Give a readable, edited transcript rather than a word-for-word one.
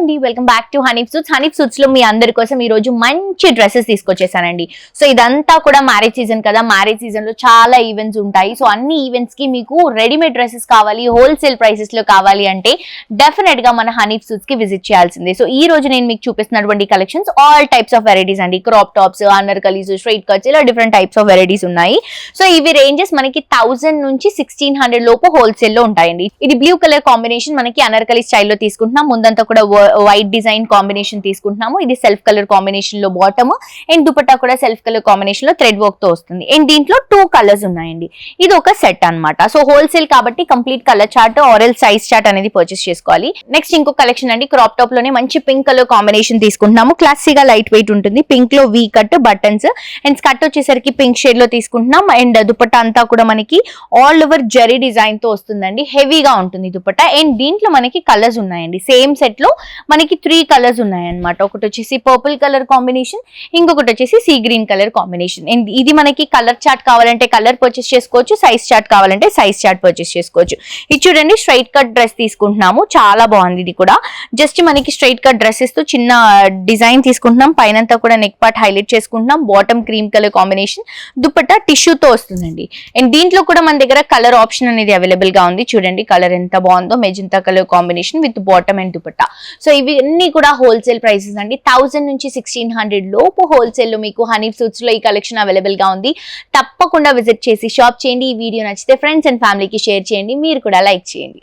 అండి, welcome back to Hanif suits. Hanif suits లో మీ అందరి కోసం ఈ రోజు మంచి డ్రెస్సెస్ తీసుకొచ్చేసానండి. సో ఇదంతా కూడా మ్యారేజ్ సీజన్ కదా, మ్యారేజ్ సీజన్ లో చాలా ఈవెంట్స్ ఉంటాయి. సో అన్ని ఈవెంట్స్ కి మీకు రెడీమేడ్ డ్రెస్సెస్ కావాలి, హోల్సేల్ ప్రైసెస్ లో కావాలి అంటే డెఫినెట్ గా మన హనీఫ్ సూట్స్ కి విజిట్ చేయాల్సిందే. సో ఈ రోజు నేను మీకు చూపిస్తున్నటువంటి collections all types of varieties అండి. Crop tops, anarkalis, straight cuts, ఇలా డిఫరెంట్ టైప్స్ ఆఫ్ వెరైటీస్ ఉన్నాయి. సో ఇవి రేంజెస్ మనకి 1000 నుంచి 1600 లోపు హోల్సేల్ లో ఉంటాయండి. ఇది బ్లూ కలర్ కాంబినేషన్ మనకి అనార్కలి స్టైల్లో తీసుకుంటున్నాం. ముందంతా కూడా వైట్ డిజైన్ కాంబినేషన్ తీసుకుంటున్నాము. ఇది సెల్ఫ్ కలర్ కాంబినేషన్ లో బాటమ్ అండ్ దుపట్టా కూడా సెల్ఫ్ కలర్ కాంబినేషన్ లో థ్రెడ్ వర్క్ తో వస్తుంది. అండ్ దీంట్లో 2 కలర్స్ ఉన్నాయండి. ఇది ఒక సెట్ అన్నమాట. సో హోల్సేల్ కాబట్టి కంప్లీట్ కలర్ చార్ట్ ఆరెల్ సైజ్ చార్ట్ అనేది పర్చేస్ చేసుకోవాలి. నెక్స్ట్ ఇంకో కలెక్షన్ అండి, క్రాప్ టాప్ లోనే మంచి పింక్ కలర్ కాంబినేషన్ తీసుకుంటున్నాము. క్లాసీగా లైట్ వెయిట్ ఉంటుంది. పింక్ లో V cut buttons and skirt వచ్చేసరికి పింక్ షేడ్ లో తీసుకుంటున్నాం. అండ్ దుపట్టా అంతా కూడా మనకి ఆల్ ఓవర్ జరీ డిజైన్ తో వస్తుందండి. హెవీగా ఉంటుంది దుపట్టా. అండ్ దీంట్లో మనకి కలర్స్ ఉన్నాయండి. సేమ్ సెట్ లో మనకి 3 కలర్స్ ఉన్నాయన్నమాట. ఒకటి వచ్చేసి పర్పుల్ కలర్ కాంబినేషన్, ఇంకొకటి వచ్చేసి sea green colour combination. And ఇది మనకి కలర్ చార్ట్ కావాలంటే కలర్ పర్చేస్ చేసుకోవచ్చు, సైజ్ చార్ట్ కావాలంటే సైజ్ చార్ట్ పర్చేస్ చేసుకోవచ్చు. ఇది చూడండి, స్ట్రైట్ కట్ డ్రెస్ తీసుకుంటున్నాము. చాలా బాగుంది. ఇది కూడా జస్ట్ మనకి స్ట్రైట్ కట్ డ్రెస్సెస్ తో చిన్న డిజైన్ తీసుకుంటున్నాం. పైనంతా కూడా నెక్ పార్ట్ హైలైట్ చేసుకుంటున్నాం. Bottom cream colour combination, dupatta టిష్యూతో వస్తుందండి. అండ్ దీంట్లో కూడా మన దగ్గర కలర్ ఆప్షన్ అనేది అవైలబుల్ గా ఉంది. చూడండి కలర్ ఎంత బాగుందో, magenta colour combination with bottom and dupatta. So ఇవి అన్ని కూడా హోల్సేల్ ప్రైసెస్ అండి. 1000 నుంచి 1600 లోపు హోల్సేల్ లో మీకు హనీఫ్ సూట్స్ లో ఈ కలెక్షన్ అవైలబుల్ గా ఉంది. తప్పకుండా విజిట్ చేసి షాప్ చేయండి. ఈ వీడియో నచ్చితే ఫ్రెండ్స్ అండ్ ఫ్యామిలీకి షేర్ చేయండి. మీరు కూడా లైక్ చేయండి.